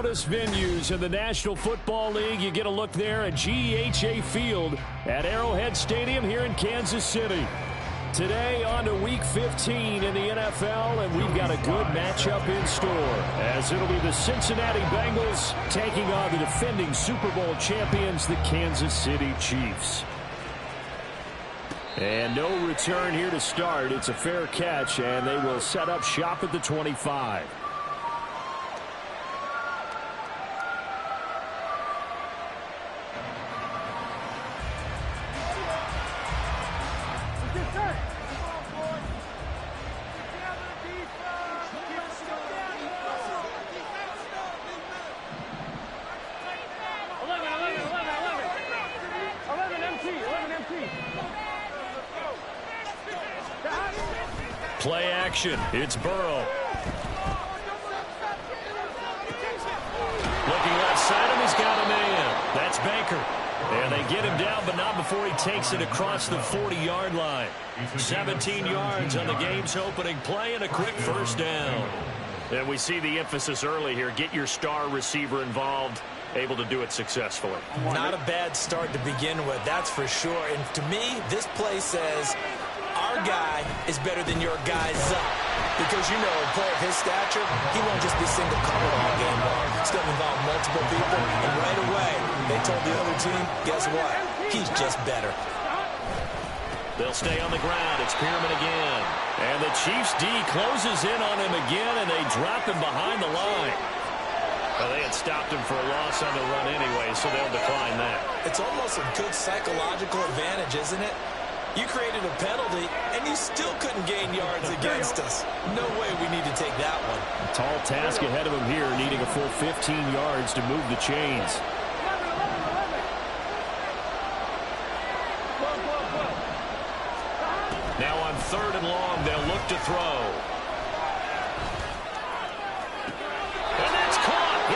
loudest venues in the National Football League. You get a look there at GEHA Field at Arrowhead Stadium here in Kansas City. Today on to Week 15 in the NFL, and we've got a good matchup in store, as it'll be the Cincinnati Bengals taking on the defending Super Bowl champions, the Kansas City Chiefs. And no return here to start. It's a fair catch, and they will set up shop at the 25. Play action. It's Burrow. Looking left side him. He's got a man. That's Baker. And they get him down, but not before he takes it across the 40-yard line. 17 yards on the game's opening play and a quick first down. And we see the emphasis early here. Get your star receiver involved. Able to do it successfully. Not a bad start to begin with, that's for sure. And to me, this play says our guy is better than your guy's up. Because, you know, a player of his stature, he won't just be single-covered all game long. It's going to involve multiple people. And right away, they told the other team, guess what? He's just better. They'll stay on the ground. It's Pearman again. And the Chiefs D closes in on him again, and they drop him behind the line. Well, they had stopped him for a loss on the run anyway, so they'll decline that. It's almost a good psychological advantage, isn't it? You created a penalty, and you still couldn't gain yards against us. No way we need to take that one. A tall task ahead of him here, needing a full 15 yards to move the chains. Now on 3rd and long, they'll look to throw.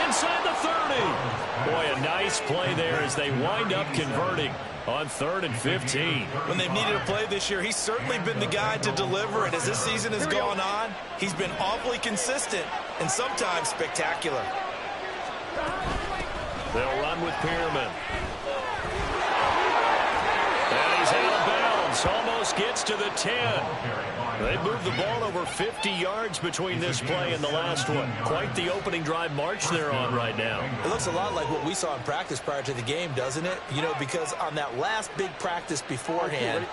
Inside the 30. Boy, a nice play there as they wind up converting on 3rd and 15. When they've needed a play this year, he's certainly been the guy to deliver it. As this season has gone on, he's been awfully consistent and sometimes spectacular. They'll run with Pearman. And he's out of bounds. Almost gets to the 10. They moved the ball over 50 yards between this play and the last one. Quite the opening drive march they're on right now. It looks a lot like what we saw in practice prior to the game, doesn't it? You know, because on that last big practice beforehand,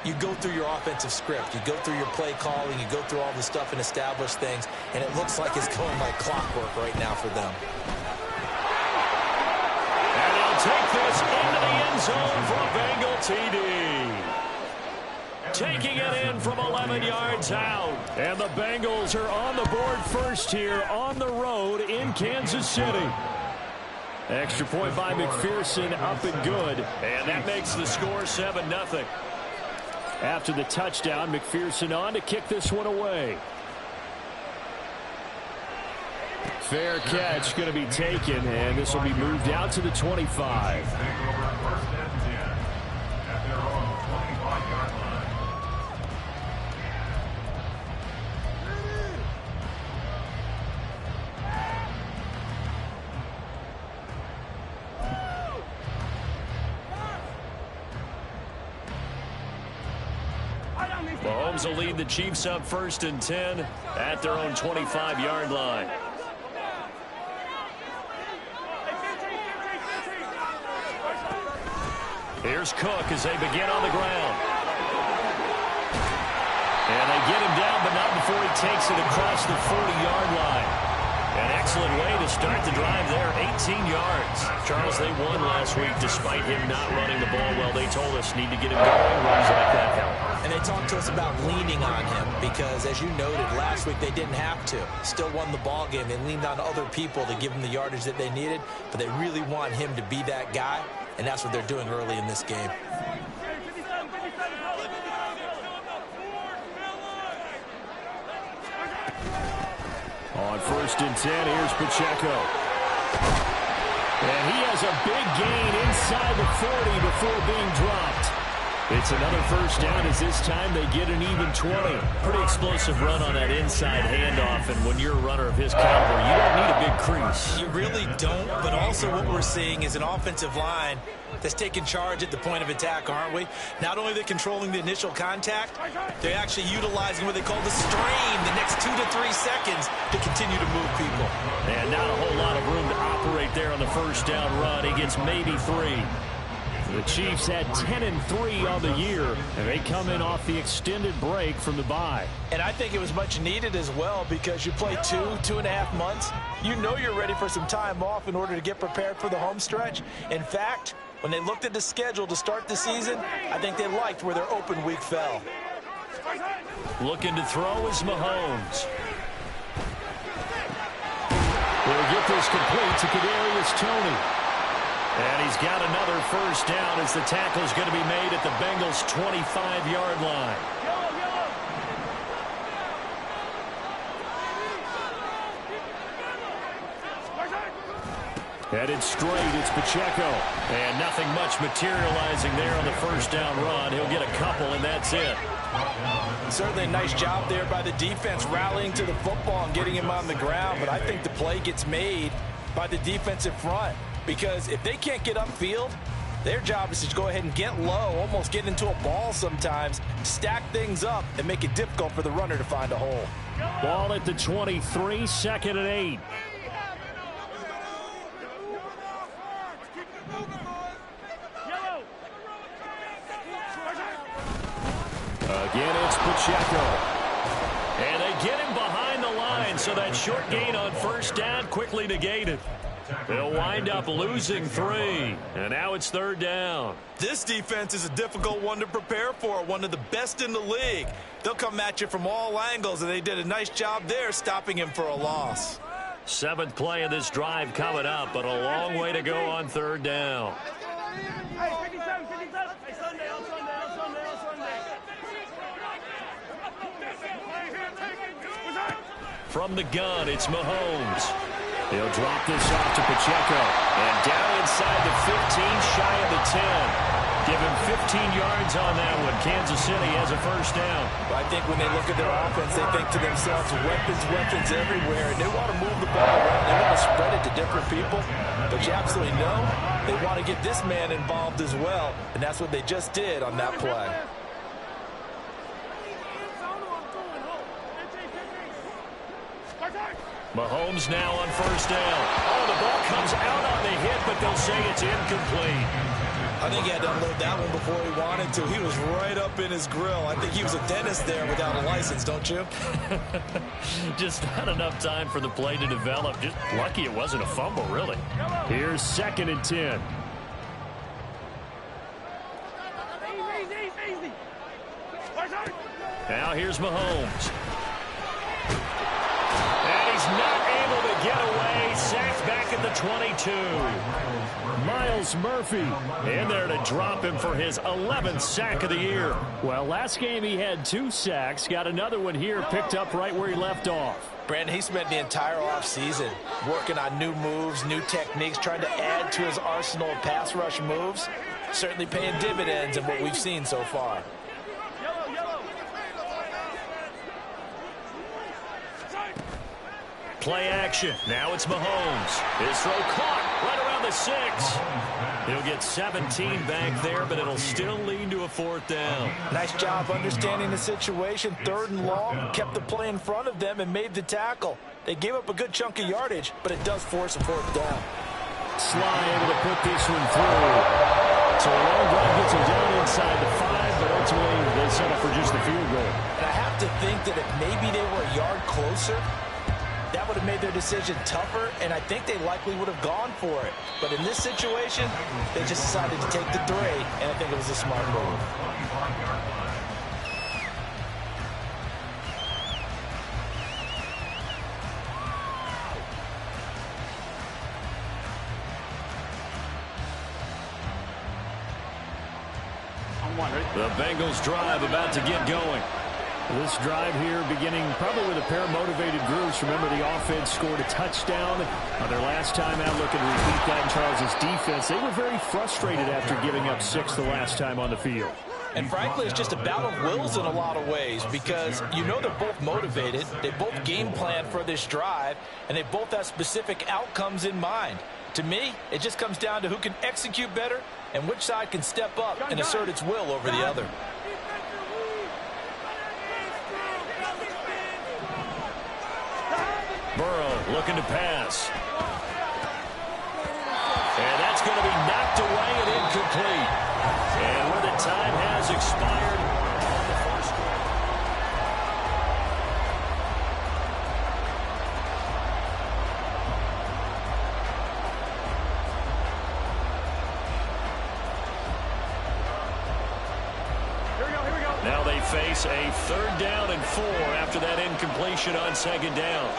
you go through your offensive script. You go through your play calling. You go through all the stuff and establish things. And it looks like it's going like clockwork right now for them. And he'll take this into the end zone for a Bengal TD. Taking it in from 11 yards out. And the Bengals are on the board first here on the road in Kansas City. Extra point by McPherson, up and good. And that makes the score 7-0. After the touchdown, McPherson on to kick this one away. Fair catch going to be taken, and this will be moved out to the 25. Mahomes will lead the Chiefs up 1st and 10 at their own 25-yard line. Here's Cook as they begin on the ground. And they get him down, but not before he takes it across the 40-yard line. An excellent way to start the drive there, 18 yards. Charles, they won last week despite him not running the ball well. They told us need to get him going. Runs like that help. And they talked to us about leaning on him because, as you noted, last week they didn't have to. Still won the ball game. They leaned on other people to give them the yardage that they needed, but they really want him to be that guy, and that's what they're doing early in this game. On 1st and 10, here's Pacheco. And he has a big gain inside the 40 before being dropped. It's another first down as this time they get an even 20. Pretty explosive run on that inside handoff, and when you're a runner of his caliber, you don't need a big crease. You really don't, but also what we're seeing is an offensive line that's taking charge at the point of attack, aren't we? Not only are they controlling the initial contact, they're actually utilizing what they call the strain the next 2 to 3 seconds to continue to move people. And not a whole lot of room to operate there on the first down run. He gets maybe 3. The Chiefs had 10-3 on the year, and they come in off the extended break from the bye. And I think it was much needed as well because you play 2.5 months. You know you're ready for some time off in order to get prepared for the home stretch. In fact, when they looked at the schedule to start the season, I think they liked where their open week fell. Looking to throw is Mahomes. He'll get this complete to Kadarius Toney. And he's got another first down as the tackle's going to be made at the Bengals' 25-yard line. Headed straight, it's Pacheco. And nothing much materializing there on the first down run. He'll get a couple, and that's it. Certainly a nice job there by the defense rallying to the football and getting him on the ground. But I think the play gets made by the defensive front. Because if they can't get upfield, their job is to go ahead and get low, almost get into a ball sometimes, stack things up, and make it difficult for the runner to find a hole. Ball at the 23, 2nd and 8. Again, it's Pacheco. And they get him behind the line, so that short gain on first down quickly negated. They'll wind up losing 3, and now it's 3rd down. This defense is a difficult one to prepare for, one of the best in the league. They'll come at you from all angles, and they did a nice job there stopping him for a loss. 7th play of this drive coming up, but a long way to go on 3rd down. From the gun, it's Mahomes. He'll drop this off to Pacheco. And down inside the 15, shy of the 10. Give him 15 yards on that one. Kansas City has a first down. I think when they look at their offense, they think to themselves, weapons everywhere. And they want to move the ball around. They want to spread it to different people. But you absolutely know they want to get this man involved as well. And that's what they just did on that play. Mahomes now on first down. Oh, the ball comes out on the hit, but they'll say it's incomplete. I think he had to unload that one before he wanted to. He was right up in his grill. I think he was a dentist there without a license, don't you? Just not enough time for the play to develop. Just lucky it wasn't a fumble, really. Here's 2nd and 10. Now here's Mahomes. Not able to get away. Sacked back at the 22. Myles Murphy in there to drop him for his 11th sack of the year. Well, last game he had 2 sacks. Got another one here picked up right where he left off. Brandon, he spent the entire offseason working on new moves, new techniques, trying to add to his arsenal of pass rush moves. Certainly paying dividends in what we've seen so far. Play action. Now it's Mahomes. His throw caught right around the 6. He'll get 17 back there, but it'll still lead to a 4th down. Nice job understanding the situation. 3rd and long. Kept the play in front of them and made the tackle. They gave up a good chunk of yardage, but it does force a 4th down. Sly able to put this one through. So a long drive gets him down inside the 5, but ultimately they settle for just the field goal. And I have to think that if maybe they were a yard closer, that would have made their decision tougher, and I think they likely would have gone for it. But in this situation, they just decided to take the 3, and I think it was a smart move. The Bengals drive about to get going. This drive here beginning probably with a pair of motivated groups. Remember, the offense scored a touchdown on their last time out. Looking to repeat that in Charles' defense. They were very frustrated after giving up 6 the last time on the field. And frankly, it's just a battle of wills in a lot of ways because you know they're both motivated. They both game plan for this drive, and they both have specific outcomes in mind. To me, it just comes down to who can execute better and which side can step up and assert its will over the other. Burrow looking to pass. And that's going to be knocked away and incomplete. And where the time has expired. Now they face a 3rd down and 4 after that incompletion on 2nd down.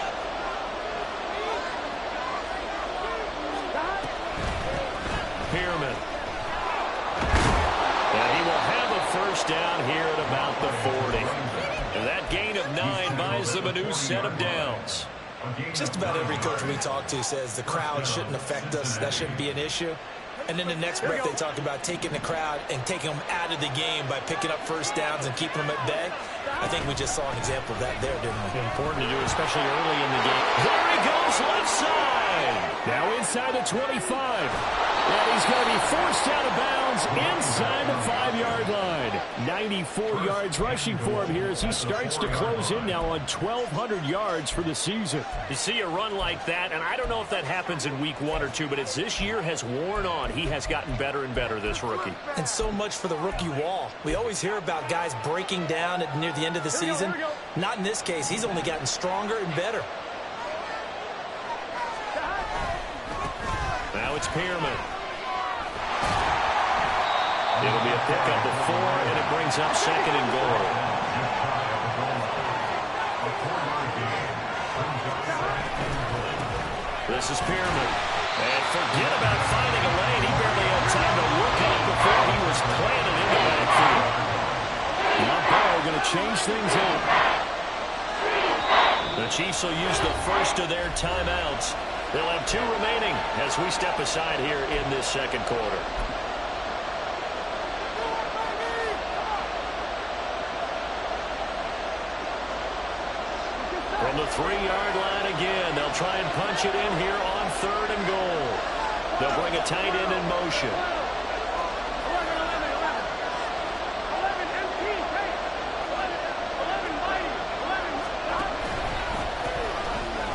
Pearman. And he will have a 1st down here at about the 40. And that gain of 9 buys them a new set of downs. Just about every coach we talk to says the crowd shouldn't affect us. That shouldn't be an issue. And then the next breath they talk about taking the crowd and taking them out of the game by picking up 1st downs and keeping them at bay. I think we just saw an example of that there, didn't we? Important to do, especially early in the game. There he goes, left side. Now inside the 25. And he's going to be forced out of bounds inside the 5-yard line. 94 yards rushing for him here as he starts to close in now on 1,200 yards for the season. You see a run like that, and I don't know if that happens in week 1 or 2, but as this year has worn on, he has gotten better and better, this rookie. And so much for the rookie wall. We always hear about guys breaking down near the end of the season. Not in this case. He's only gotten stronger and better. Now it's Pearman. It'll be a pickup of 4, and it brings up 2nd and goal. This is Pearman. And forget about finding a lane. He barely had time to look up before he was planted in the backfield. Now Burrow going to change things up. The Chiefs will use the first of their timeouts. They'll have 2 remaining as we step aside here in this 2nd quarter. From the 3-yard line again, they'll try and punch it in here on 3rd and goal. They'll bring a tight end in motion.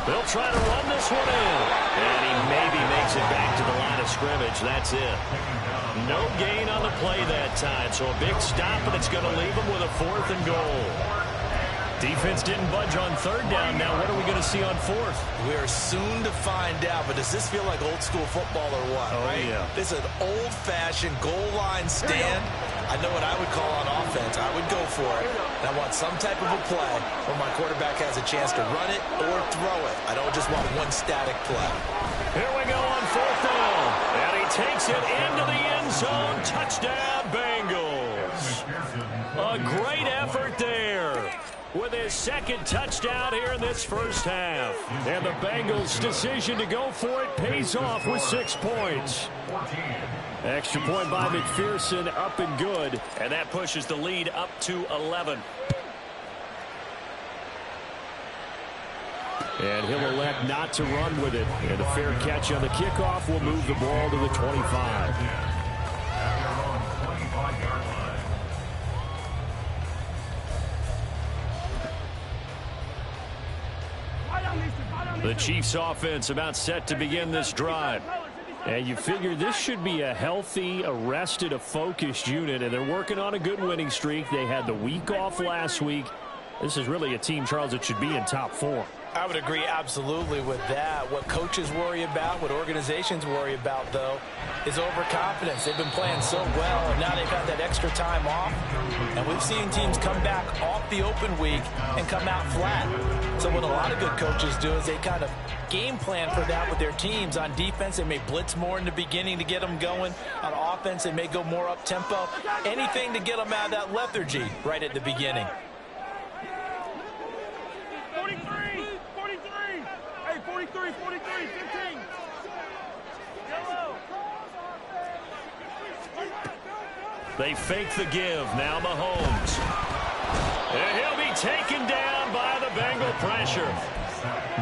They'll try to run this one in. And he maybe makes it back to the line of scrimmage. That's it. No gain on the play that time. So a big stop, and it's going to leave them with a 4th and goal. Defense didn't budge on 3rd down. Now what are we going to see on 4th? We're soon to find out, but does this feel like old school football or what? Oh, right? Yeah. This is an old-fashioned goal line stand. I know what I would call on offense. I would go for it. And I want some type of a play where my quarterback has a chance to run it or throw it. I don't just want one static play. Here we go on 4th down. And he takes it into the end zone. Touchdown, Bengals. A great effort there with his 2nd touchdown here in this 1st half. And the Bengals' decision to go for it pays off with 6 points. Extra point by McPherson, up and good. And that pushes the lead up to 11. And he'll elect not to run with it. And a fair catch on the kickoff will move the ball to the 25. The Chiefs offense about set to begin this drive. And you figure this should be a healthy, arrested, a focused unit, and they're working on a good winning streak. They had the week off last week. This is really a team, Charles, that should be in top 4. I would agree absolutely with that. What coaches worry about, what organizations worry about, though, is overconfidence. They've been playing so well, and now they've had that extra time off. And we've seen teams come back off the open week and come out flat. So what a lot of good coaches do is they kind of game plan for that with their teams. On defense, they may blitz more in the beginning to get them going. On offense, they may go more up-tempo. Anything to get them out of that lethargy right at the beginning. 43, 15. Yellow. They fake the give. Now Mahomes. And he'll be taken down by the Bengal pressure.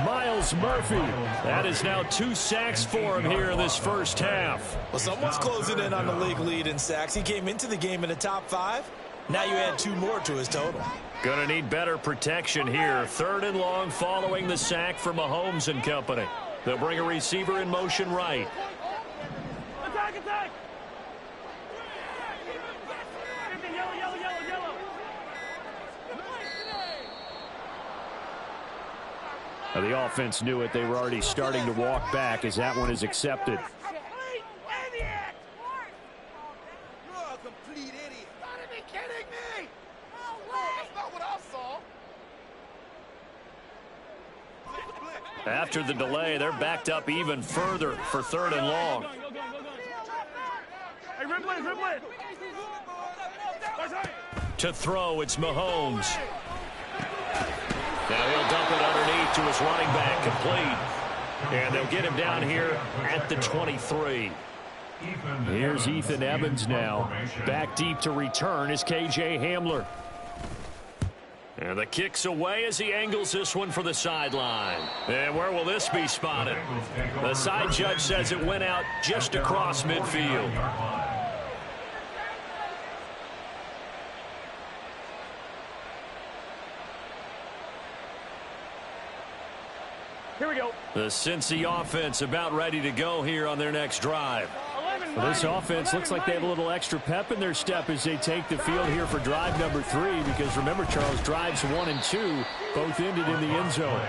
Miles Murphy. That is now 2 sacks for him here in this first half. Well, someone's closing in on the league lead in sacks. He came into the game in the top 5. Now you add 2 more to his total. Going to need better protection here. 3rd and long following the sack for Mahomes and company. They'll bring a receiver in motion right. Attack, attack! Yellow, yellow, yellow, yellow. Now the offense knew it. They were already starting to walk back as that one is accepted. After the delay, they're backed up even further for 3rd and long. Hey, Riblet. To throw, it's Mahomes. Now he'll dump it underneath to his running back, complete. And they'll get him down here at the 23. Here's Ethan Evans now. Back deep to return is KJ Hamler. And the kick's away as he angles this one for the sideline. And where will this be spotted? The side judge says it went out just across midfield. Here we go. The Cincy offense about ready to go here on their next drive. Well, this offense looks like they have a little extra pep in their step as they take the field here for drive number 3, because remember, Charles, drives 1 and 2 both ended in the end zone.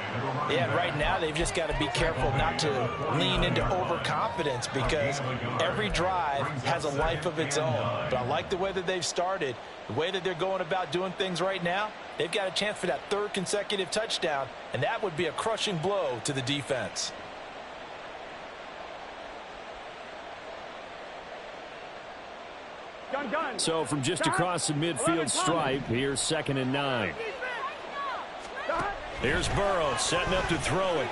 Yeah, right now they've just got to be careful not to lean into overconfidence, because every drive has a life of its own. But I like the way that they've started, the way that they're going about doing things right now. They've got a chance for that 3rd consecutive touchdown, and that would be a crushing blow to the defense. Gun. So from just across the midfield stripe, here's 2nd and 9. Here's Burrow setting up to throw it.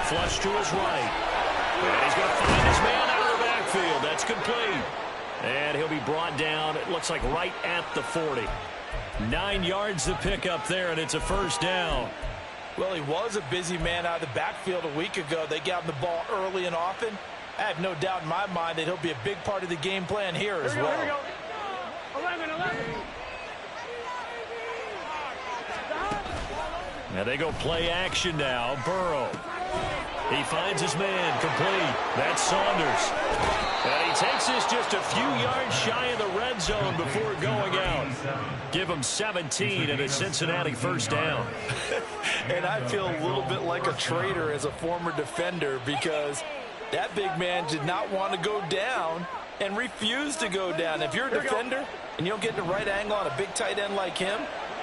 Flush to his right. And he's going to find his man out of the backfield. That's complete. And he'll be brought down, it looks like right at the 40. 9 yards to pick up there, and it's a first down. Well, he was a busy man out of the backfield a week ago. They got him the ball early and often. I have no doubt in my mind that he'll be a big part of the game plan here as well. Here we go. 11. Now they go play action now. Burrow. He finds his man, complete. That's Saunders. And he takes this just a few yards shy of the red zone before going out. Give him 17 and a Cincinnati first down. And I feel a little bit like a traitor as a former defender, because that big man did not want to go down and refused to go down. If you're a defender and you don't get the right angle on a big tight end like him,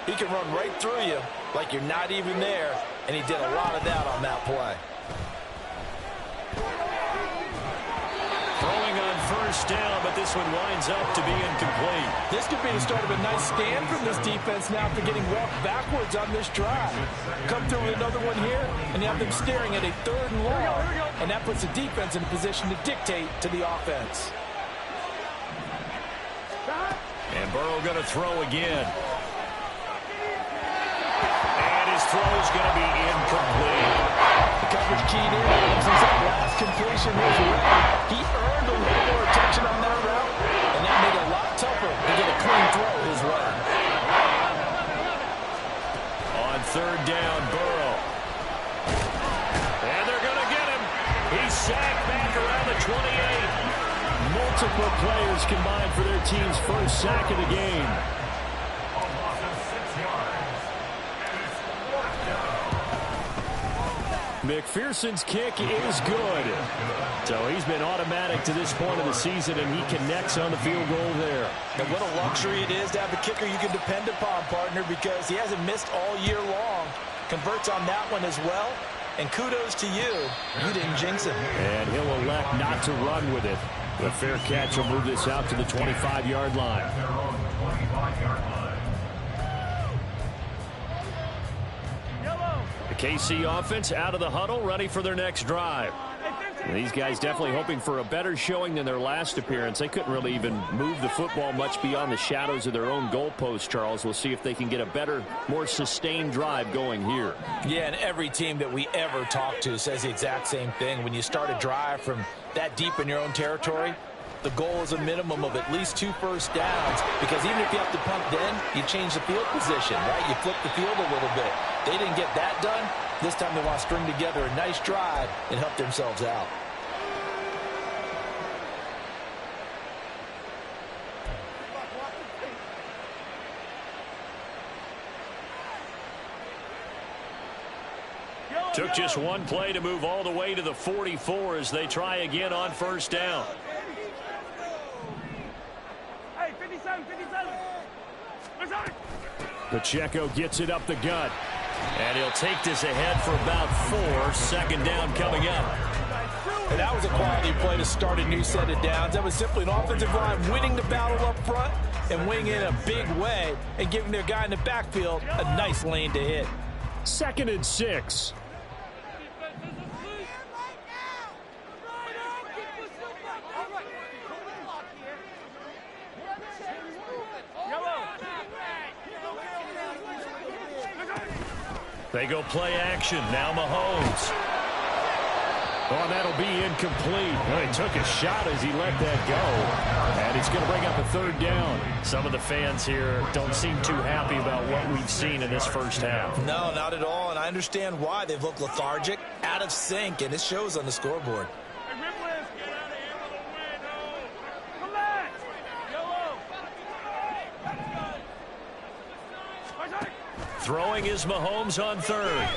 he can run right through you like you're not even there, and he did a lot of that on that play. Throwing on first down, but this one winds up to be incomplete. This could be the start of a nice stand from this defense now after getting walked backwards on this drive. Come through with another one here, and you have them staring at a 3rd and long, and that puts the defense in a position to dictate to the offense. And Burrow going to throw again. And his throw is going to be incomplete. The coverage keyed in since that last completion was ready. He earned a little more attention on that route, and that made it a lot tougher to get a clean throw his way. On 3rd down, Burrow. And they're going to get him. He's sacked back around the 28. Multiple players combined for their team's first sack of the game. McPherson's kick is good. So he's been automatic to this point of the season, and he connects on the field goal there. And what a luxury it is to have a kicker you can depend upon, partner, because he hasn't missed all year long. Converts on that one as well. And kudos to you. You didn't jinx him. And he'll elect not to run with it. The fair catch will move this out to the 25-yard line. The KC offense out of the huddle, ready for their next drive. Hey, 15. These guys definitely hoping for a better showing than their last appearance. They couldn't really even move the football much beyond the shadows of their own goalpost, Charles. We'll see if they can get a better, more sustained drive going here. Yeah, and every team that we ever talk to says the exact same thing. When you start a drive from that deep in your own territory, the goal is a minimum of at least 2 first downs, because even if you have to punt then, you change the field position, right? You flip the field a little bit. They didn't get that done. This time they want to string together a nice drive and help themselves out. Took just one play to move all the way to the 44 as they try again on first down. Hey, 57, 57. Pacheco gets it up the gut. And he'll take this ahead for about 4. Second down coming up. And that was a quality play to start a new set of downs. That was simply an offensive line winning the battle up front and winning in a big way and giving their guy in the backfield a nice lane to hit. 2nd and 6. They go play action. Now Mahomes. Oh, that'll be incomplete. Well, he took a shot as he let that go. And he's going to bring up a 3rd down. Some of the fans here don't seem too happy about what we've seen in this first half. No, not at all. And I understand why. They've looked lethargic, out of sync, and it shows on the scoreboard. Throwing is Mahomes on 3rd.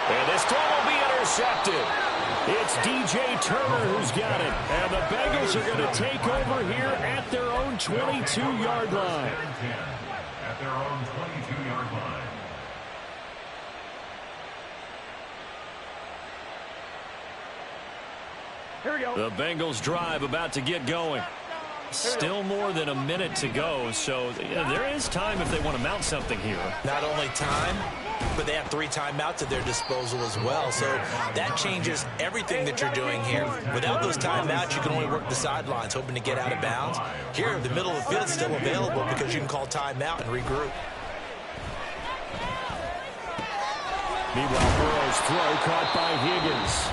And this throw will be intercepted. It's DJ Turner who's got it. And the Bengals are going to take over here at their own 22-yard line. At their own 22-yard line. Here we go. The Bengals drive about to get going. Still more than a minute to go, so there is time if they want to mount something here. Not only time, but they have 3 timeouts at their disposal as well. So that changes everything that you're doing here. Without those timeouts, you can only work the sidelines, hoping to get out of bounds. Here, the middle of the field is still available because you can call timeout and regroup. Meanwhile, Burrow's throw caught by Higgins.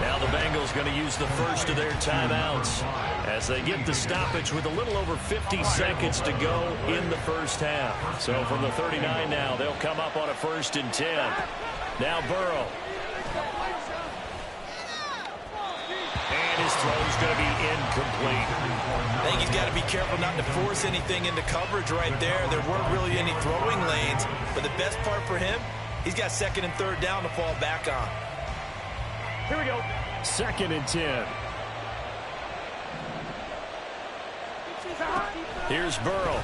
Now the Bengals going to use the first of their timeouts as they get the stoppage with a little over 50 seconds to go in the first half. So from the 39 now, they'll come up on a 1st and 10. Now Burrow. And his throw's going to be incomplete. I think he's got to be careful not to force anything into coverage right there. There weren't really any throwing lanes, but the best part for him, he's got 2nd and 3rd down to fall back on. Here we go. 2nd and 10. Here's Burrow.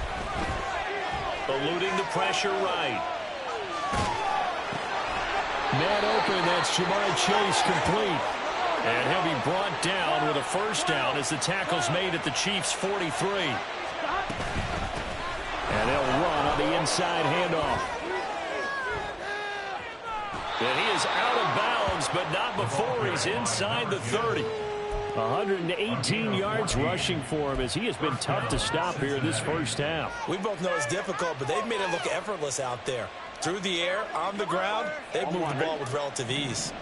Eluding the pressure right. Man open, that's Jamar Chase complete. And he'll be brought down with a 1st down as the tackle's made at the Chiefs' 43. And they'll run on the inside handoff. And he is out of bounds, but not before he's inside the 30. 118 yards rushing for him as he has been tough to stop here this first half. We both know it's difficult, but they've made it look effortless out there. Through the air, on the ground, they've moved the ball with relative ease.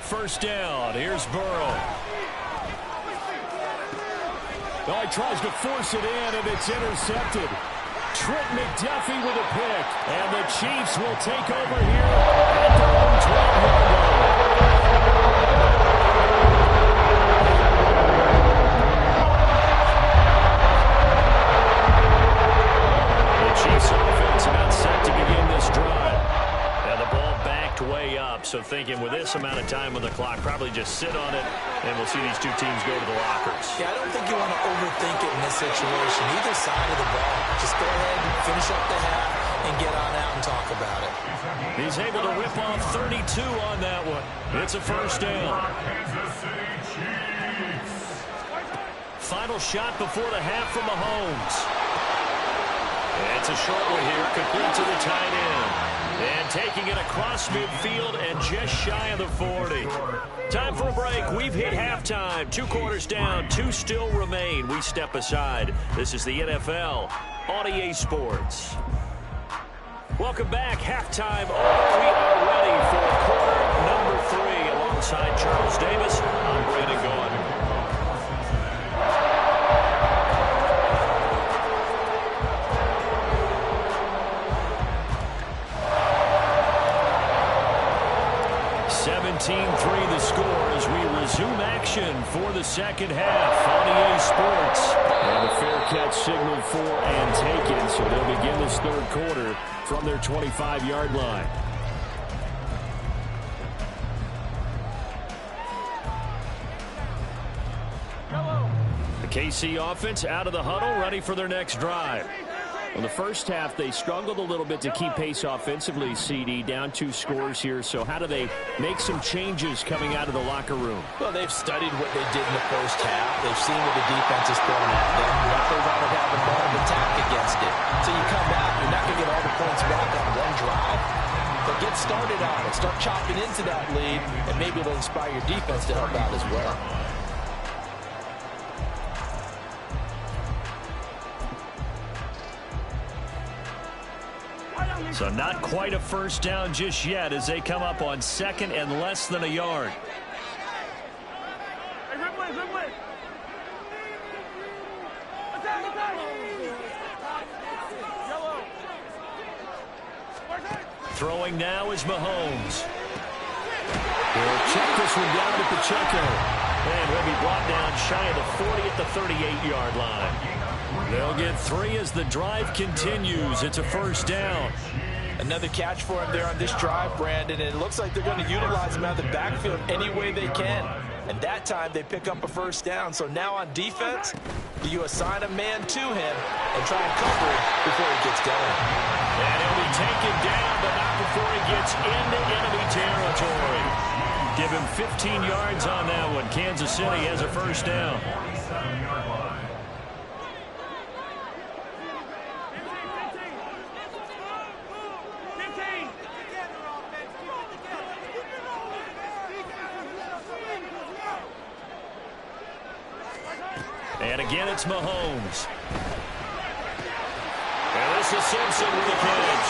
First down, here's Burrow. Oh, he tries to force it in, and it's intercepted. Trent McDuffie with a pick. And the Chiefs will take over here at their own 12-yard line. The Chiefs offense about set to begin this drive. And the ball backed way up. So thinking with this amount of time on the clock, probably just sit on it, and we'll see these two teams go to the lockers. Yeah, I don't think you want to overthink it in this situation. Either side of the ball. Just go ahead and finish up the half and get on out and talk about it. He's able to rip off 32 on that one. It's a 1st down. Final shot before the half from Mahomes. It's a short one here, complete to the tight end. And taking it across midfield and just shy of the 40. Time for a break. We've hit halftime. 2 quarters down, 2 still remain. We step aside. This is the NFL on EA Sports. Welcome back. Halftime over. We are ready for quarter number 3. Alongside Charles Davis, I'm Brandon Gaudin. The score as we resume action for the second half on EA Sports. And the fair catch signaled for and taken, so they'll begin this third quarter from their 25-yard line. The KC offense out of the huddle, ready for their next drive. In the first half, they struggled a little bit to keep pace offensively, CD, down 2 scores here. So how do they make some changes coming out of the locker room? Well, they've studied what they did in the first half. They've seen what the defense is throwing at them. What they want to have a more of attack against it. So you come back, you're not going to get all the points back on one drive. But get started on it. Start chopping into that lead, and maybe it'll inspire your defense to help out as well. So not quite a first down just yet as they come up on second and less than a yard. Throwing now is Mahomes. He'll check this one down to Pacheco. And he'll be brought down shy of the 40 at the 38-yard line. They'll get 3 as the drive continues. It's a first down. Another catch for him there on this drive, Brandon, and it looks like they're going to utilize him out of the backfield any way they can. And that time they pick up a first down. So now on defense, do you assign a man to him and try and cover it before he gets going? And he'll be taken down, but not before he gets into enemy territory. Give him 15 yards on that one. Kansas City has a first down. And again, it's Mahomes. And this is Simpson with the catch.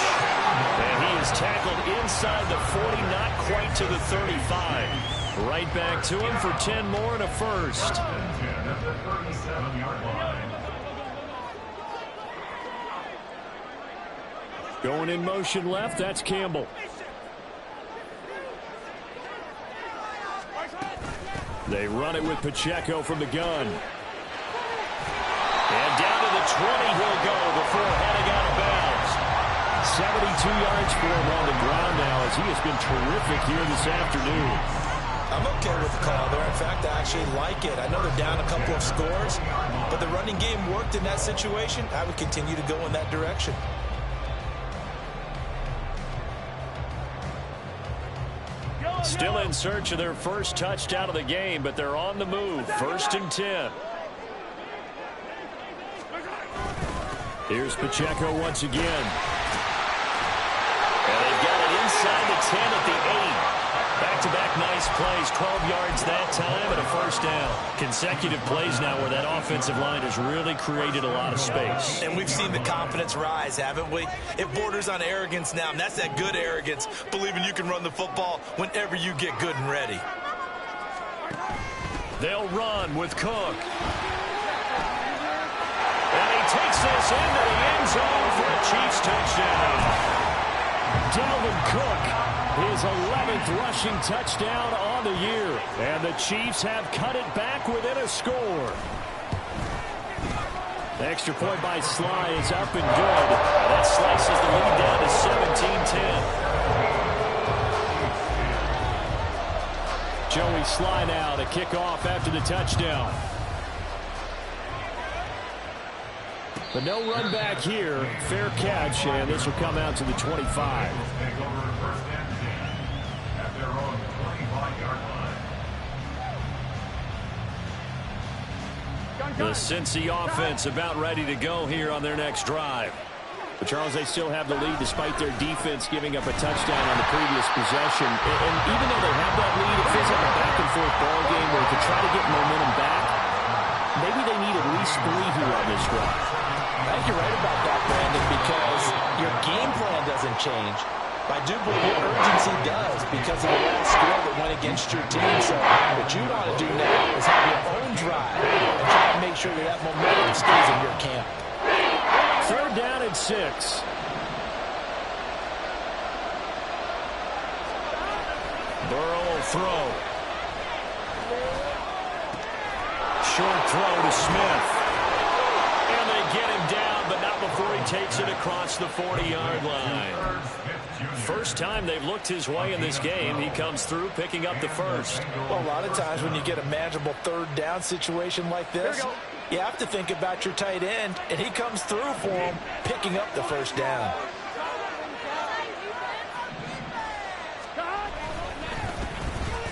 And he is tackled inside the 40, not quite to the 35. Right back to him for 10 more and a first. Going in motion left, that's Campbell. They run it with Pacheco from the gun. And down to the 20 he'll go before heading out of bounds. 72 yards for him on the ground now as he has been terrific here this afternoon. I'm okay with the call there. In fact, I actually like it. I know they're down a couple of scores, but the running game worked in that situation. I would continue to go in that direction. Still in search of their first touchdown of the game, but they're on the move. 1st and 10. Here's Pacheco once again. And they've got it inside the 10 at the 8. Back-to-back nice plays, 12 yards that time and a first down. Consecutive plays now where that offensive line has really created a lot of space. And we've seen the confidence rise, haven't we? It borders on arrogance now, and that's that good arrogance, believing you can run the football whenever you get good and ready. They'll run with Cook. And he takes this into the end zone for a Chiefs touchdown. Dalvin Cook, his 11th rushing touchdown on the year. And the Chiefs have cut it back within a score. The extra point by Sly is up and good. That slices the lead down to 17-10. Joey Sly now to kick off after the touchdown. But no run back here. Fair catch, and this will come out to the 25. The Cincy offense about ready to go here on their next drive. But Charles, they still have the lead despite their defense giving up a touchdown on the previous possession. And even though they have that lead, it feels like a back-and-forth ball game where to try to get momentum back, maybe they need at least 3 here on this drive. I think you're right about that, Brandon, because your game plan doesn't change. I do believe your urgency does because of the last score that went against your team. So what you want to do now is have your own drive and try to make sure that momentum stays in your camp. 3rd down and 6. Burrow will throw. Short throw to Smith. And they get him down, but not before he takes it across the 40-yard line. First time they've looked his way in this game. He comes through picking up the first. Well, a lot of times when you get a manageable 3rd down situation like this, you have to think about your tight end, and he comes through for him, picking up the first down.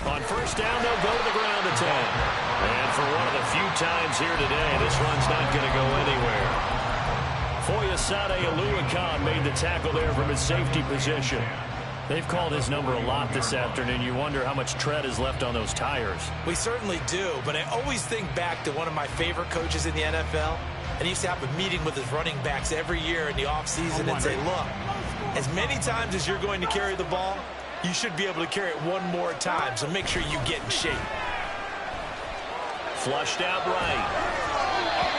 On first down, they'll go to the ground attack. And for one of the few times here today, this one's not going to go anywhere. Foyesade Oluwakan made the tackle there from his safety position. They've called his number a lot this afternoon. You wonder how much tread is left on those tires. We certainly do, but I always think back to one of my favorite coaches in the NFL. And he used to have a meeting with his running backs every year in the offseason and say, look, as many times as you're going to carry the ball, you should be able to carry it one more time, so make sure you get in shape. Flushed out right.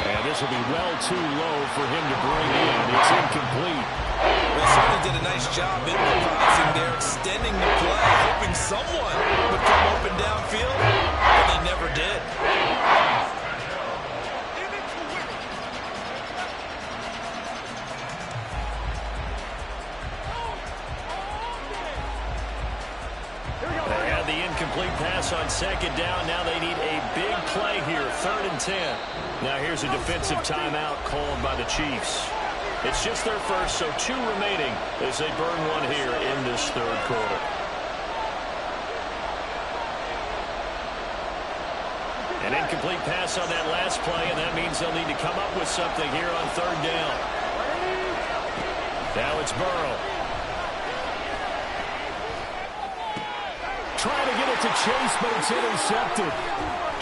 And this will be well too low for him to bring in. It's incomplete. They certainly did a nice job improvising there, extending the play, hoping someone would come open downfield, but they never did. They had the incomplete pass on 2nd down. Now they need a big play here, 3rd and 10. Now here's a defensive timeout called by the Chiefs. It's just their first, so 2 remaining as they burn one here in this 3rd quarter. An incomplete pass on that last play, and that means they'll need to come up with something here on 3rd down. Now it's Burrow. Trying to get it to Chase, but it's intercepted.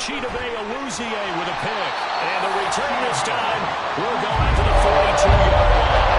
Chidobe Awuzie with a pick. And the return this time will go out to the 42-yard line.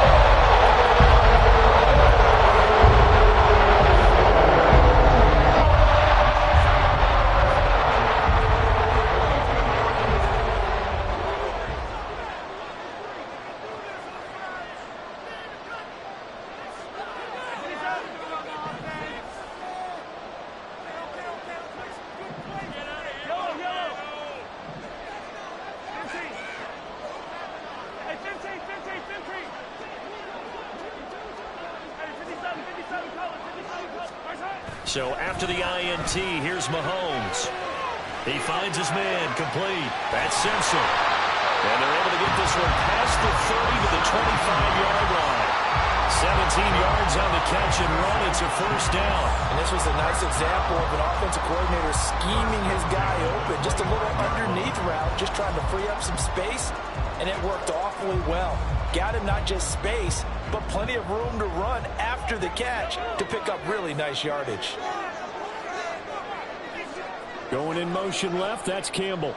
So after the INT, here's Mahomes. He finds his man complete. That's Simpson. And they're able to get this one past the 30 to the 25-yard line. 17 yards on the catch and run. It's a first down. And this was a nice example of an offensive coordinator scheming his guy open. Just a little underneath route, just trying to free up some space. And it worked awfully well. Got him not just space, but plenty of room to run after the catch to pick up really nice yardage. Going in motion left, that's Campbell.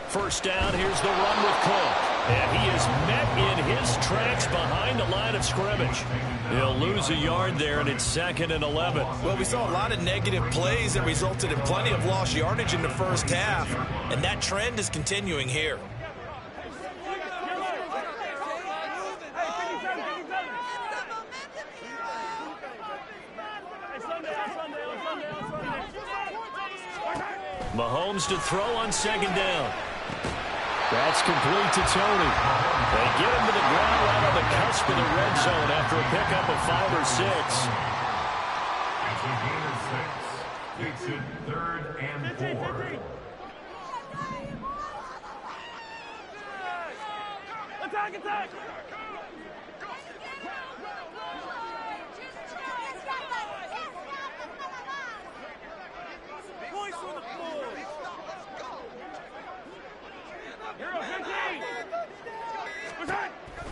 First down, here's the run with Cook. And he is met in his tracks behind the line of scrimmage. He'll lose a yard there, and it's 2nd and 11. Well, we saw a lot of negative plays that resulted in plenty of lost yardage in the first half, and that trend is continuing here. Mahomes to throw on 2nd down. That's complete to Tony. They get him to the ground right on the cusp of the red zone after a pickup of 5 or 6. It's a gain of 6. It's in 3rd and 4. Attack, attack!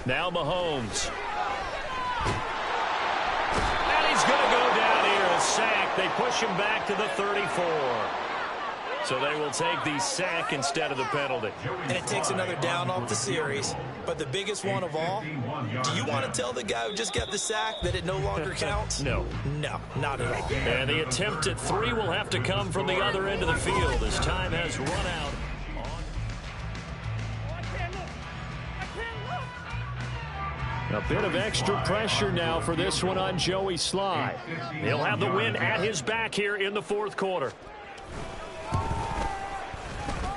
Now Mahomes. And he's going to go down here. A sack. They push him back to the 34. So they will take the sack instead of the penalty. And it takes another down off the series. But the biggest one of all, do you want to tell the guy who just got the sack that it no longer counts? No. No, not at all. And the attempt at 3 will have to come from the other end of the field as time has run out. A bit of extra pressure now for this one on Joey Sly. He'll have the win at his back here in the fourth quarter.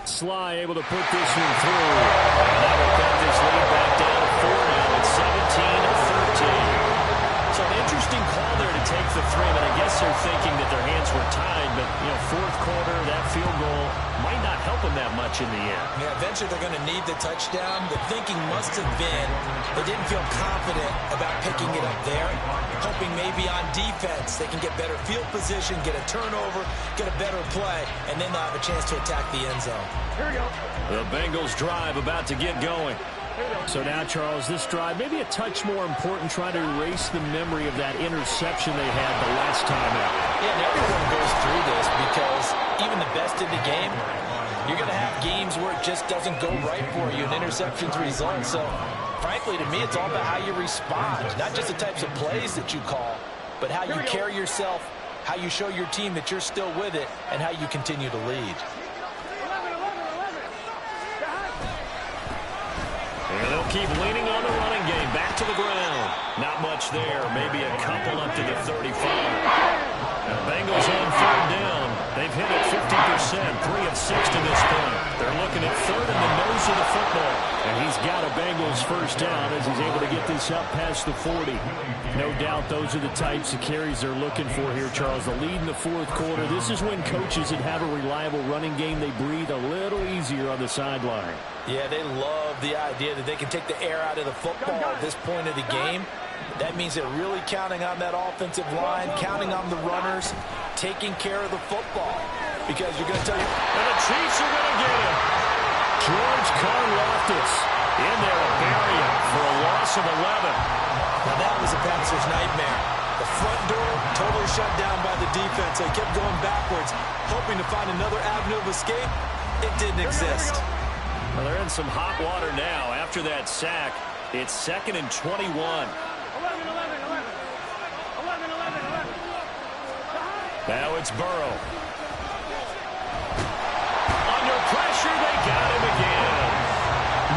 Sly able to put this one through. And that will cut this lead back down to 4 now. It's 17-13. So an interesting call there to take the 3. But I guess they're thinking that their hands were tied. But, you know, fourth quarter, that field goal might not help them that much in the end. Yeah, eventually they're going to need the touchdown. The thinking must have been they didn't feel confident about picking it up there, hoping maybe on defense they can get better field position, get a turnover, get a better play, and then they'll have a chance to attack the end zone. Here we go. The Bengals drive about to get going. So now, Charles, this drive maybe a touch more important, trying to erase the memory of that interception they had the last time out. Yeah, and everyone goes through this because even the best in the game, you're going to have games where it just doesn't go right for you, and interceptions result. So, frankly, to me, it's all about how you respond, not just the types of plays that you call, but how you carry yourself, how you show your team that you're still with it, and how you continue to lead. And they'll keep leaning on the running game. Back to the ground. Not much there. Maybe a couple up to the 35. The Bengals on third down. They've hit it 50%, 3 of 6 to this point. They're looking at third in the nose of the football. And he's got a Bengals first down as he's able to get this up past the 40. No doubt those are the types of carries they're looking for here, Charles. The lead in the fourth quarter. This is when coaches that have a reliable running game, they breathe a little easier on the sideline. Yeah, they love the idea that they can take the air out of the football at this point of the game. That means they're really counting on that offensive line, counting on the runners, taking care of the football. Because you're going to tell you, and the Chiefs are going to get him. George Karlaftis in there to bury him for a loss of 11. Now that was a passer's nightmare. The front door totally shut down by the defense. They kept going backwards, hoping to find another avenue of escape. It didn't exist. Well, they're in some hot water now. After that sack, it's 2nd and 21. 11. Now it's Burrow. Under pressure, they got him again.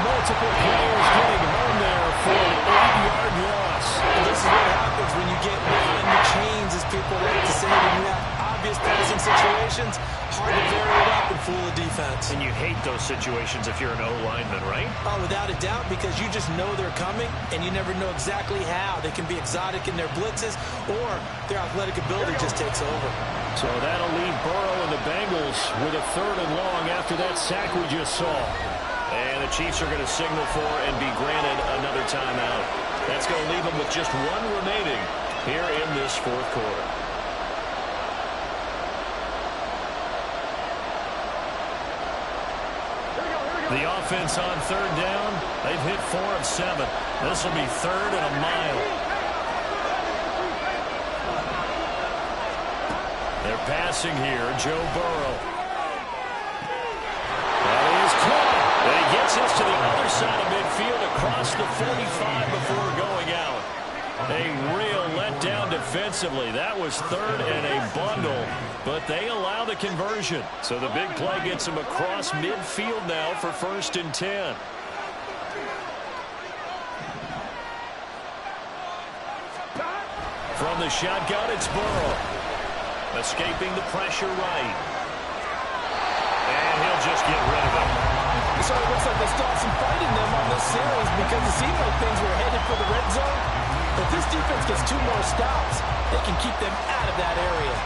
Multiple players getting home there for an 8-yard loss. And this is what happens when you get behind the chains, as people like to say, when you have obvious passing situations. Hard to vary it up and fool the defense. And you hate those situations if you're an O-lineman, right? Oh, without a doubt, because you just know they're coming, and you never know exactly how. They can be exotic in their blitzes, or their athletic ability just takes over. So that'll leave Burrow and the Bengals with a 3rd and long after that sack we just saw. And the Chiefs are going to signal for and be granted another timeout. That's going to leave them with just 1 remaining here in this fourth quarter. The offense on third down, they've hit 4 of 7. This will be 3rd and a mile. They're passing here, Joe Burrow. That is caught. And he gets this to the other side of midfield across the 45 before going out. A real letdown defensively. That was 3rd and a bundle, but they allow the conversion. So the big play gets them across midfield now for 1st and 10. From the shotgun, it's Burrow. Escaping the pressure right. And he'll just get rid of it. So it looks like they still have some fight in them on this series because it seemed like things were headed for the red zone. If this defense gets 2 more stops, they can keep them out of that area.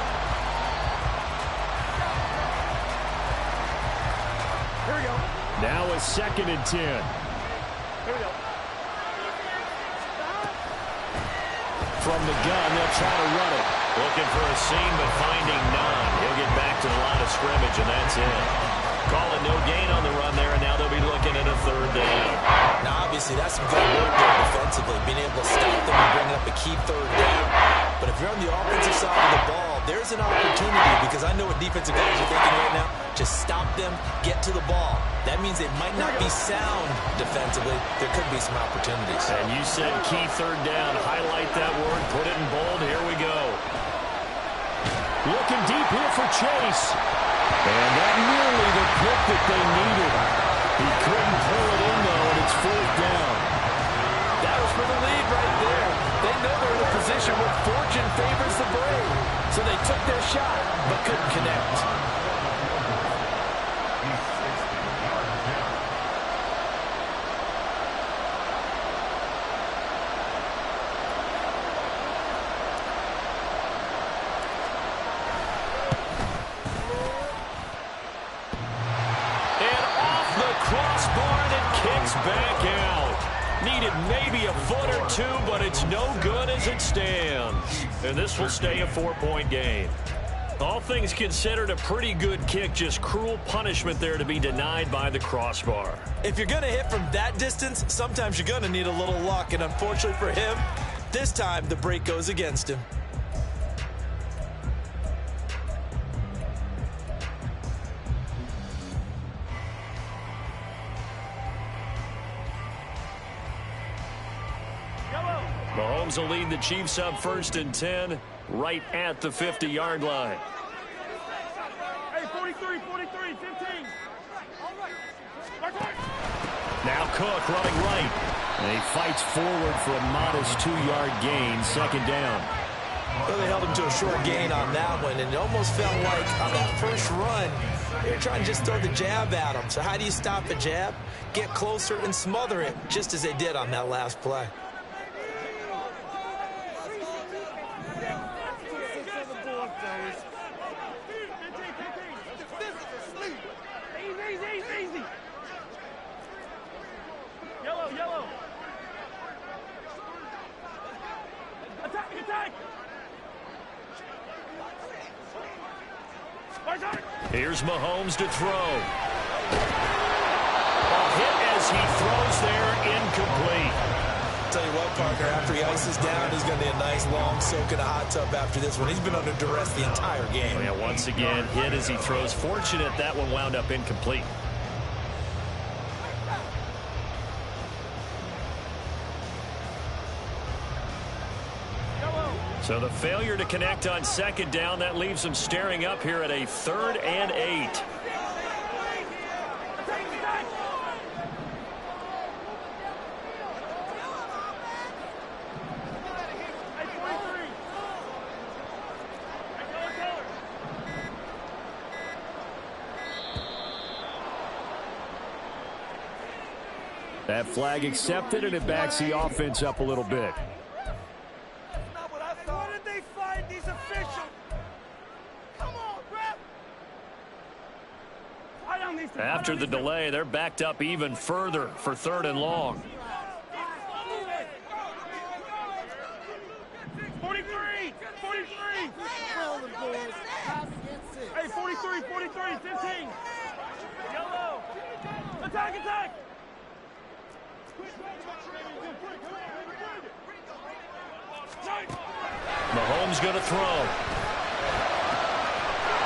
Here we go. Now a 2nd and 10. Here we go. From the gun, they'll try to run it. Looking for a seam, but finding none. He'll get back to the line of scrimmage, and that's it. Call it no gain on the run there, and now they'll be looking at a third down. Now, obviously, that's some good work there defensively, being able to stop them and bring up a key third down. But if you're on the offensive side of the ball, there's an opportunity, because I know what defensive guys are thinking right now. Just stop them, get to the ball. That means they might not be sound defensively. There could be some opportunities. And you said key third down. Highlight that word, put it in bold. Here we go. Looking deep here for Chase. And that nearly the pick that they needed. He couldn't pull it in, though, and it's fourth down. That was for the lead right there. They know they're in a position where fortune favors the brave. So they took their shot, but couldn't connect. Back out. Needed maybe a foot or two, but it's no good as it stands. And this will stay a 4-point game. All things considered, a pretty good kick. Just cruel punishment there to be denied by the crossbar. If you're going to hit from that distance, sometimes you're going to need a little luck. And unfortunately for him, this time the break goes against him. Mahomes will lead the Chiefs up 1st and 10, right at the 50-yard line. Hey, 43, 43, 15. Now Cook running right. And he fights forward for a modest 2-yard gain, 2nd down. Well, they held him to a short gain on that one, and it almost felt like on that first run, they were trying to just throw the jab at him. So how do you stop a jab? Get closer and smother it, just as they did on that last play. Here's Mahomes to throw. A hit as he throws there, incomplete. Tell you what, Parker, after he ices down, he's going to be a nice long soak in a hot tub after this one. He's been under duress the entire game. Oh, yeah, once again, hit as he throws. Fortunate that one wound up incomplete. So the failure to connect on 2nd down, that leaves them staring up here at a 3rd and 8. That flag accepted, and it backs the offense up a little bit. After the delay, they're backed up even further for 3rd and long. 43, 43. Hey, 43, 43, 15. Yellow. Attack, attack. Mahomes going to throw.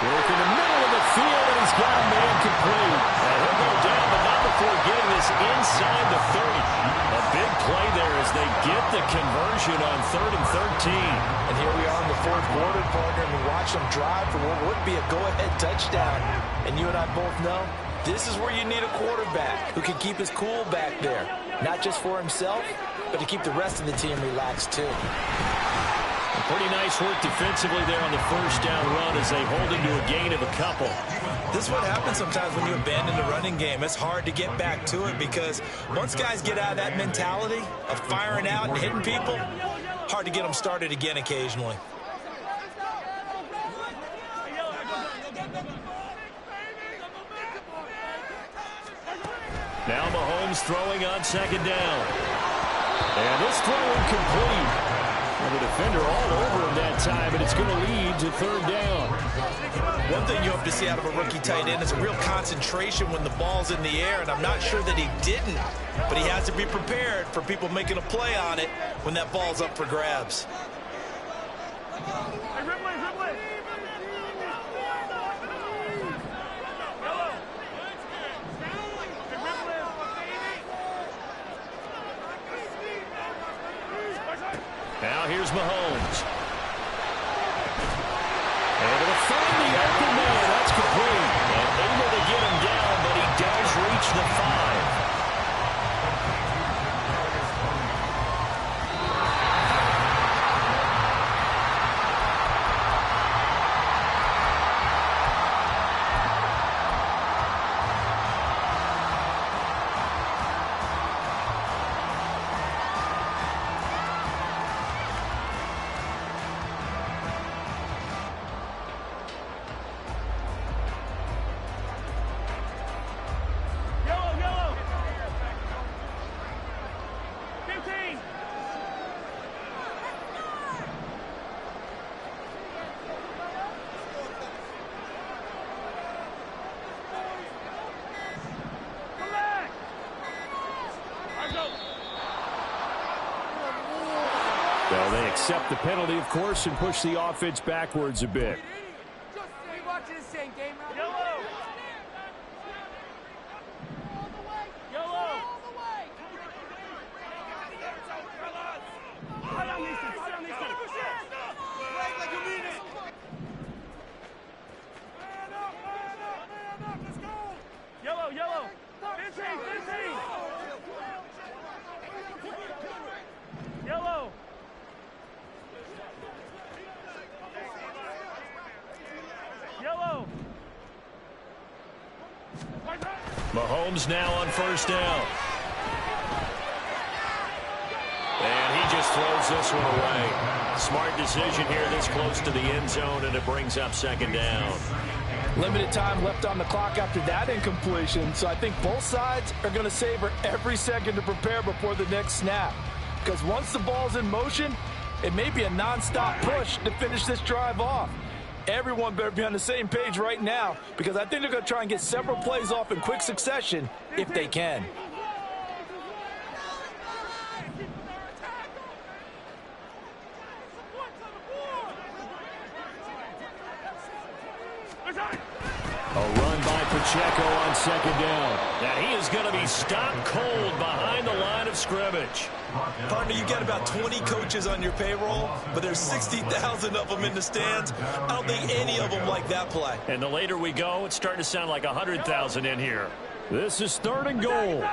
Work in the middle of the field, and he's got a man complete. He'll go down, but not before getting this inside the 30. A big play there as they get the conversion on 3rd and 13. And here we are in the 4th quarter, partner, and we watch them drive for what would be a go-ahead touchdown. And you and I both know this is where you need a quarterback who can keep his cool back there. Not just for himself, but to keep the rest of the team relaxed, too. Pretty nice work defensively there on the 1st down run as they hold him to a gain of a couple. This is what happens sometimes when you abandon the running game. It's hard to get back to it because once guys get out of that mentality of firing out and hitting people, hard to get them started again occasionally. Now Mahomes throwing on 2nd down. And this throw incomplete. Well, the defender all over him that time, and it's going to lead to 3rd down. One thing you hope to see out of a rookie tight end is a real concentration when the ball's in the air, and I'm not sure that he didn't, but he has to be prepared for people making a play on it when that ball's up for grabs. Hey, Ripley, Ripley. Now here's Mahomes. Able to find the open man. That's complete. And able to get him down, but he does reach the 5. Well, they accept the penalty, of course, and push the offense backwards a bit. We watching the same game, right? Yellow. Yellow. Fight on these two. Fight on these two. Right, like you mean it. Man up. Let's go. Yellow, yellow. 15. Yellow. Yellow. Mahomes now on first down. And he just throws this one away. Smart decision here this close to the end zone, and it brings up second down. Limited time left on the clock after that incompletion, so I think both sides are going to savor every second to prepare before the next snap. Because once the ball's in motion, it may be a non-stop push to finish this drive off. Everyone better be on the same page right now, because I think they're going to try and get several plays off in quick succession if they can. A run by Pacheco on second down. And he is going to be stopped cold behind the line of scrimmage. Partner, you got about 20 coaches on your payroll, but there's 60,000 of them in the stands. I don't think any of them like that play. And the later we go, it's starting to sound like 100,000 in here. This is 3rd and goal.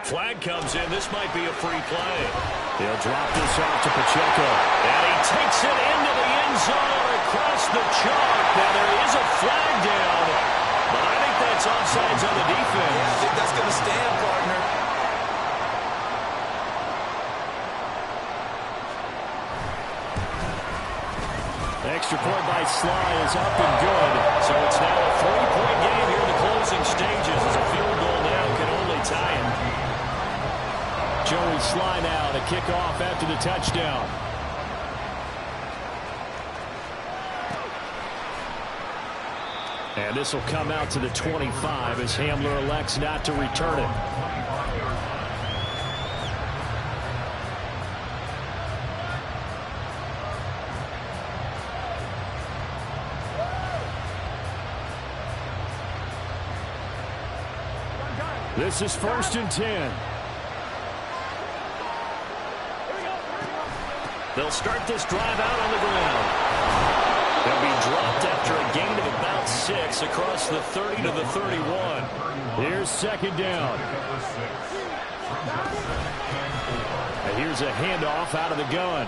Flag comes in. This might be a free play. He'll drop this off to Pacheco. And he takes it into the end zone across the chalk. Now there is a flag down, but I think that's offsides on the defense. Yeah, I think that's going to stand, partner. Extra point by Sly is up and good. So it's now a 3-point game here in the closing stages as a field goal now can only tie it. Joey Sly now to kick off after the touchdown. And this will come out to the 25 as Hamler elects not to return it. This is 1st and 10. They'll start this drive out on the ground. They'll be dropped after a gain of about 6 across the 30 to the 31. Here's 2nd down. And here's a handoff out of the gun.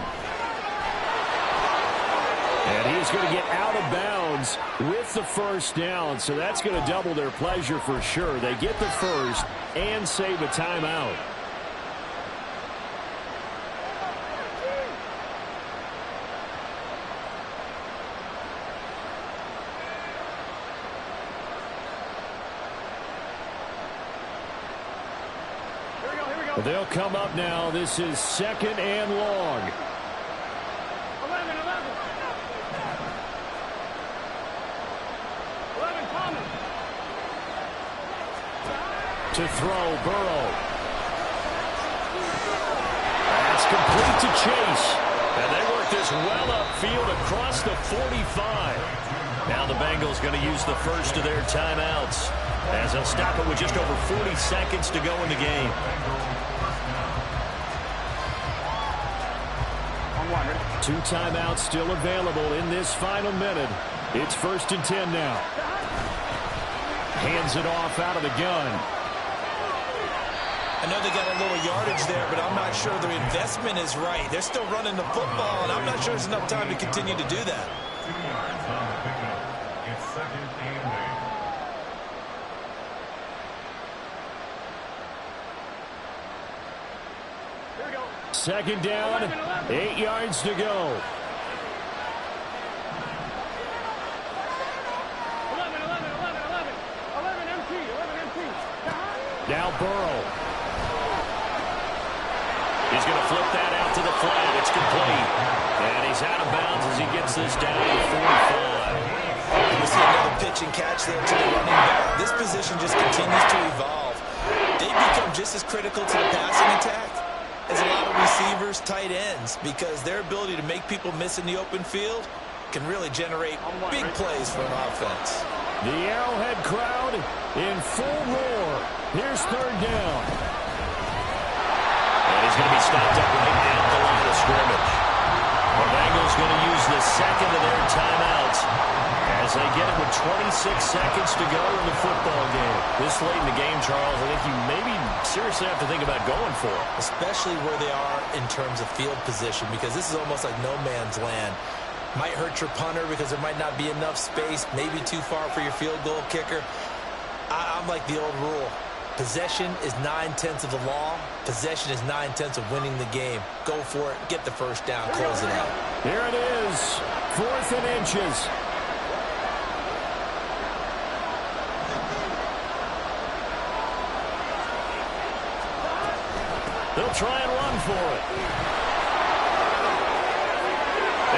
And he's going to get out of bounds with the 1st down, so that's going to double their pleasure for sure. They get the 1st and save a timeout. They'll come up now. This is 2nd and long. 11, 11 coming. To throw, Burrow. That's complete to Chase. And they work this well upfield across the 45. Now the Bengals going to use the first of their timeouts, as they'll stop it with just over 40 seconds to go in the game. Two timeouts still available in this final minute. It's 1st and 10 now. Hands it off out of the gun. I know they got a little yardage there, but I'm not sure their investment is right. They're still running the football, and I'm not sure there's enough time to continue to do that. 2 yards on the pickup. It's 2nd and 8. Here we go. 2nd down, 8 yards to go. 11 empty. Now Burrow. He's going to flip that out to the flat. It's complete. And he's out of bounds as he gets this down to 45. We'll see another pitch and catch there to the running back. This position just continues to evolve. They become just as critical to the passing attack as a lot of receivers, tight ends, because their ability to make people miss in the open field can really generate big plays for an offense. The Arrowhead crowd in full roar. Here's 3rd down. And he's going to be stopped up right at the line of scrimmage. The Bengals going to use the 2nd of their timeouts as they get it with 26 seconds to go in the football game. This late in the game, Charles, I think you maybe seriously have to think about going for it. Especially where they are in terms of field position, because this is almost like no man's land. Might hurt your punter because there might not be enough space, maybe too far for your field goal kicker. I'm like the old rule. Possession is 9/10 of the law. Possession is 9/10 of winning the game. Go for it. Get the first down. Close it out. Here it is. 4th and inches. They'll try and run for it.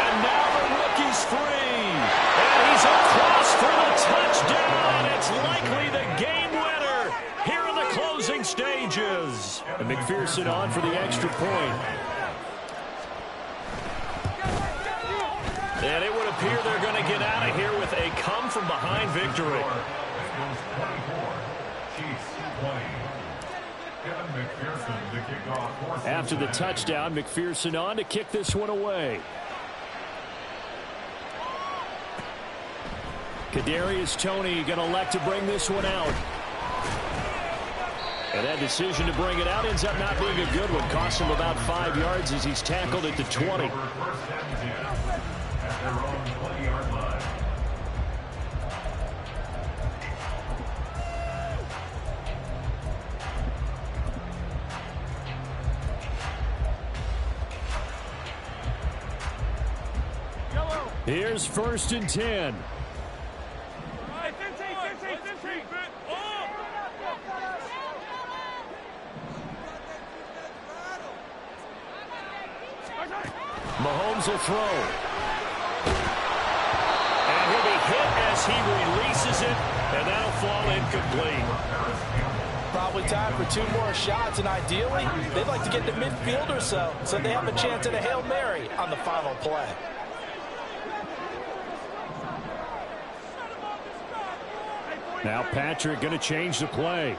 And now the rookie's free. And he's across for the touchdown. And it's likely the game winner here in the closing stages. And McPherson on for the extra point. And it would appear they're going to get out of here with a come-from-behind victory. Bengals 24, Chiefs 20. Kevin McPherson to kick off. After the touchdown, McPherson on to kick this one away. Kadarius Toney going to elect to bring this one out. And that decision to bring it out ends up not being a good one. Costs him about 5 yards as he's tackled at the 20. First and 10 at their own 20-yard line. Here's 1st and 10. Mahomes will throw. And he'll be hit as he releases it, and that'll fall incomplete. Probably time for 2 more shots, and ideally, they'd like to get to midfield or so they have a chance at a Hail Mary on the final play. Now Patrick going to change the play.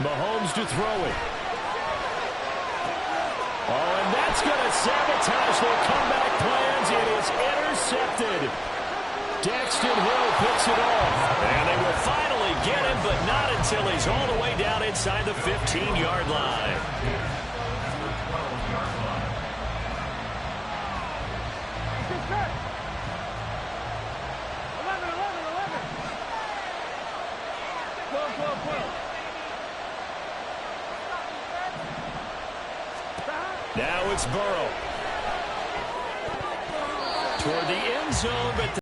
Mahomes to throw it. Oh, and that's going to sabotage their comeback plans. It is intercepted. Daxton Hill picks it off. And they will finally get him, but not until he's all the way down inside the 15-yard line. Now it's Burrow. Toward the end zone, but